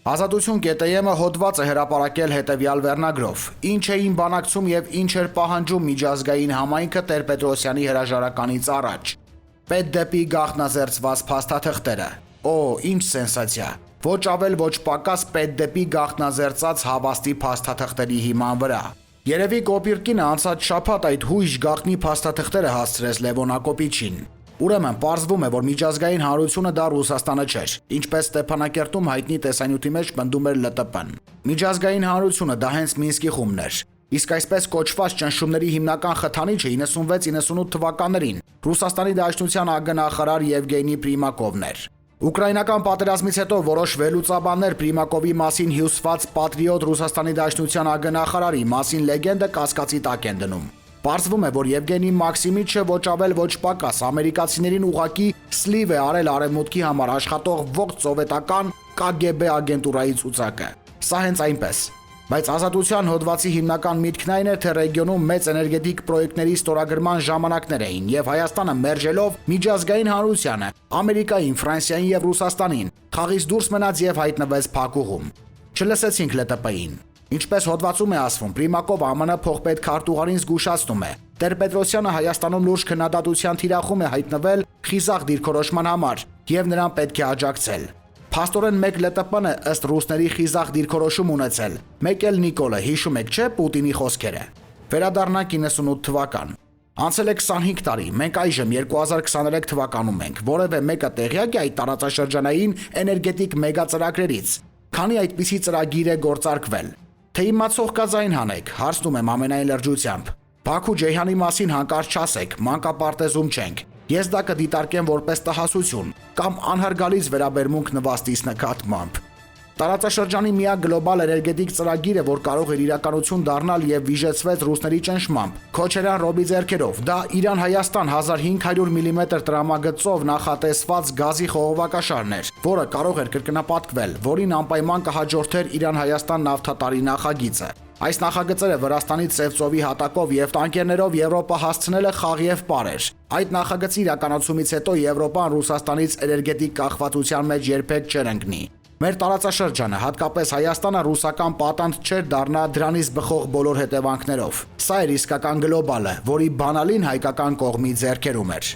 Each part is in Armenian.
Ազատություն.am-ը հոդված է հրապարակել հետևյալ վերնագրով. «Ինչ էին բանակցում եւ ինչ էր պահանջում միջազգային համայնքը Տեր-Պետրոսյանի հրաժարականից առաջ։ Պետ դեպի գաղտնազերծված փաստաթղթերը։ Օ, ինչ սենսացիա։ Ոչ ավել ոչ պակաս պետ դեպի գաղտնազերծած հավաստի փաստաթղթերի հիման վրա։ Երևի Կոպիրկինը անցած շաբաթ այդ հույժ գաղտնի փաստաթղթերը հասցրեց Լևոն Ակոպիչին։ Ուրեմն պարզվում է, որ միջազգային հանրությունը դա Ռուսաստանը չէր, ինչպես Ստեփանակերտում հայտնի տեսանյութի մեջ պնդում էր ԼՏՊ-ն։ Միջազգային հանրությունը դա հենց Մինսկի խումբն էր։ Իսկ այսպես կոչված ճնշումների հիմնական խթանիչը 96-98 թվականներին Ռուսաստանի Դաշնության ԱԳ-նախարար Եվգենի Պրիմակովն էր։ Ուկրաինական պատերազմից հետո որոշ վերլուծաբաններ Պրիմակովի մասին հյուսված պատրիոտ Ռուսաստանի Դաշնության ԱԳ-նախարարի մասին լեգենդը կասկածի տակ են դնում։ Պարզվում է, որ Եվգենի Մաքսիմիչը ոչ ավել ոչ պակաս ամերիկացիներին ուղղակի սլիվ է արել արևմուտքի համար աշխատող ողջ սովետական KGB ագենտուրայի ցուցակը։ Սա հենց այնպես։ Բայց ազատության հոդվածի հիմնական միտքն այն է, թե ռեգիոնում մեծ էներգետիկ պրոյեկտների ստորագրման ժամանակներ էին եւ Հայաստանը մերժելով միջազգային հանրությանը, Ամերիկային, Ֆրանսիային եւ Ռուսաստանին խաղից դուրս մնաց եւ հայտնվեց փակուղում։ Չլսեցինք ԼՏՊ-ին։ Ինչպես հոդվածում է ասվում, Պրիմակով ԱՄՆ փոխպետ քարտուղարին զգուշացնում է. Տեր-Պետրոսյանը Հայաստանում լուրջ քննադատության թիրախում է հայտնվել խիզախ դիրքորոշման համար եւ նրան պետք է աջակցել։ Փաստորեն մեկ ԼՏՊ-ն է ըստ ռուսների խիզախ դիրքորոշում ունեցել, մեկ էլ Նիկոլը, հիշում եք չէ Պուտինի խոսքերը։ Վերադառնանք 98 թվական։ Անցել է 25 տարի, մենք այժմ 2023 թվականում ենք, որևէ մեկը տեղյակ է այդ տարածաշրջանային էներգետիկ մեգածրագրերից։ Քանի այդպիսի ծրագիր է գործարկվել։ Թե իմացող կա ձայն հանեք, հարցնում եմ ամենայն լրջությամբ։ Բաքու-Ջեյհանի մասին հանկարծ չասեք, մանկապարտեզում չենք։ Ես դա կդիտարկեմ որպես տհասություն կամ անհարգալից վերաբերմունք նվաստիս նկատմամբ։ Տարածաշրջանի միակ գլոբալ էներգետիկ ծրագիրը, որ կարող էր իրականություն դառնալ եւ վիժեցվեց ռուսների ճնշմամբ, Քոչարյան Ռոբի ձեռքերով, դա Իրան-Հայաստան 1500 մմ տրամագծով նախատեսված գազի խողովակաշարն էր, որը կարող էր կրկնապատկվել, որին անպայման կհաջորդեր Իրան-Հայաստան նավթատարի նախագիծը։ Այս նախագծերը Վրաստանի Սևծովի հատակով եւ տանկերներով Եվրոպա հասցնելը խաղ եւ պար էր։ Այդ նախագծի իրականացումից հետո Եվրոպան Ռուսաստանից էներգետիկ կախվածության մեջ երբեք չէր ընկնի։ Մեր տարածաշրջանը, հատկապես Հայաստանը ռուսական պատանդ չէր դառնա դրանից բխող բոլոր հետևանքներով։ Սա էր իսկական գլոբալը, որի բանալին հայկական կողմի ձեռքերում էր։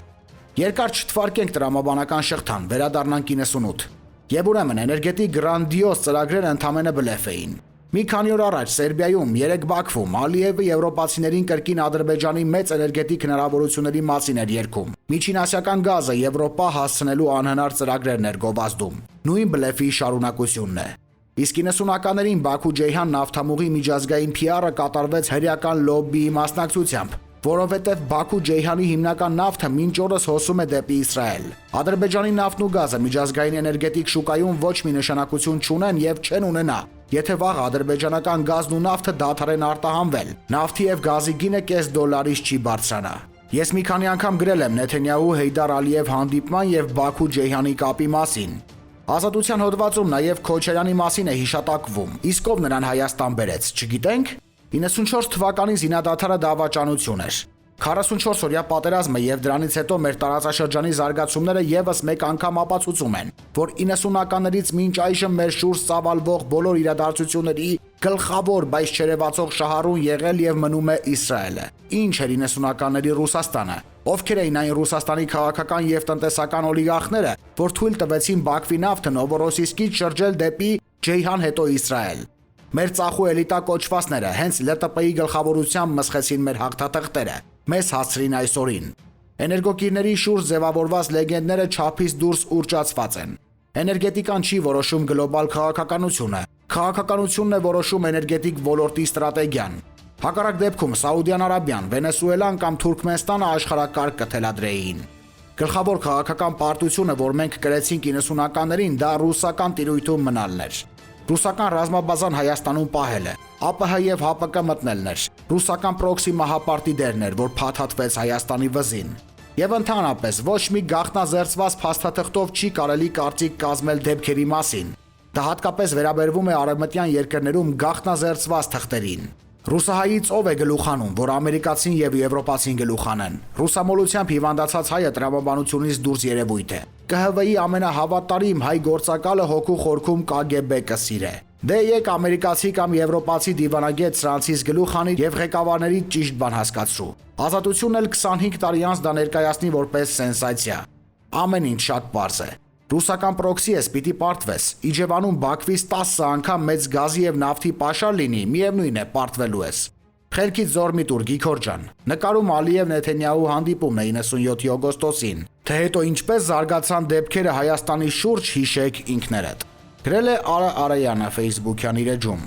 Երկար չթվարկենք տրամաբանական շղթան, վերադառնանք 98։ Եվ ուրեմն էներգետիկ գրանդիոզ ծրագրերը ընդամենը բլեֆ էին։ Մի քանի օր առաջ Սերբիայում, երեք Բաքվում Ալիևը եվրոպացիներին կրկին Ադրբեջանի մեծ էներգետիկ հնարավորությունների մասին էր երգում։ Միջինասիական գազը Եվրոպա հասցնելու անհնար ծրագրերն էր գովազդում։ Նույն բլեֆի շարունակությունն է։ Իսկ 90-ականներին Բաքու-Ջեյհան նավթամուղի միջազգային PR-ը կատարվեց հրեական լոբբիի մասնակցությամբ, որովհետև Բաքու-Ջեյհանի հիմնական նավթը մինչ օրս հոսում է դեպի Իսրայել։ Ադրբեջանի նավթն ու գազը միջազգային էներգետիկ շուկայում ոչ մի նշանակություն չունեն եւ չեն ունենա, եթե վաղ ադրբեջանական գազն ու նավթը դադարեն արտահանվել, նավթի եւ գազի գինը $0.5 չի բարձրանա։ Ես մի քանի անգամ գրել եմ Նեթանյահու Հեյդար Ալիև հանդիպման եւ Բաքու-Ջեյհանի կապի մասին։ Ազատության հոդվածում նաեւ Քոչարյանի մասին է հիշատակվում։ Իսկ ով նրան Հայաստան բերեց, չգիտենք։ 94 թվականի զինադադարը դավաճանություն էր։ 44-օրյա պատերազմը եւ դրանից հետո մեր տարածաշրջանի զարգացումները եւս մեկ անգամ ապացուցում են, որ 90-ականներից մինչ այժմ մեր շուրջ ծավալվող բոլոր իրադարձությունների գլխավոր, բայց չերևացող շահառուն եղել եւ մնում է Իսրայելը։ Ինչ էր 90-ականների Ռուսաստանը։ Ովքեր էին այն Ռուսաստանի քաղաքական եւ տնտեսական օլիգարխները, որ թույլ տվեցին Բաքվի նավթը Նովորոսիսկից շրջել դեպի Ջեյհան, հետո Իսրայել։ Մեր ծախու էլիտա կոչվածները հենց ԼՏՊ-ի գլխավորությամբ մսխեցին մեր հաղթաթղթերը, մեզ հասցրին այսօրին։ Էներգոկիրների շուրջ ձևավորված լեգենդները չափից դուրս ուռճացված են։ Էներգետիկան չի որոշում գլոբալ քաղաքականությունը, քաղաքականությունն է որոշում էներգետիկ ոլորտի ստրատեգիան։ Հակառակ դեպքում Սաուդյան Արաբիան, Վենեսուելան կամ Թուրքմենստանը աշխարհակարգ կթելադրեին։ Գլխավոր քաղաքական պարտությունը, որ մենք կրեցինք 90-ականներին, դա ռուսական տիրույթում մնալն էր։ Ռուսական ռազմաբազան Հայաստանում պահելը, ԱՊՀ եւ ՀԱՊԿ մտնելն էր, ռուսական պրոքսի մահապարտի դերն էր, որ փաթաթվեց Հայաստանի վզին։ Եվ ընդհանրապես ոչ մի գաղտնազերծված փաստաթղթով չի կարելի կարծիք կազմել դեպքերի մասին։ Դա հատկապես վերաբերվում է արևմտյան երկրներում գաղտնազերծված թղթերին։ Ռուսահայից ով է գլուխանում, որ ամերիկացին եւ եվրոպացին գլուխանեն։ Ռուսամոլությամբ հիվանդացած հայը տրամաբանությունից դուրս երևույթ է։ ԿՀՎ-ի ամենահավատարիմ հայ գործակալը հոգու խորքում KGB կսիրե։ Դե եկ ամերիկացի կամ եվրոպացի դիվանագետ սրանցից գլուխանի եւ ղեկավարների ճիշտ բան հասկացրու։ Ազատությունն էլ 25 տարի անց դա ներկայացնի որպես սենսացիա։ Ամեն ինչ շատ պարզ է։ Ռուսական պրոքսի ես պիտի պարտվես։ Իջևանում Բաքվից 10 անգամ մեծ գազի եւ նավթի պաշար լինի, միևնույն է, պարտվելու ես։ Խելքից զոր մի տուր Գիգոր ջան։ Նկարում Ալիև-Նեթանյահու հանդիպումն է 97-ի օգոստոսին, թե հետո ինչպես զարգացան դեպքերը Հայաստանի շուրջ հիշեք ինքներդ։ Գրել է Արա Արայանը Facebook-յան իր էջում։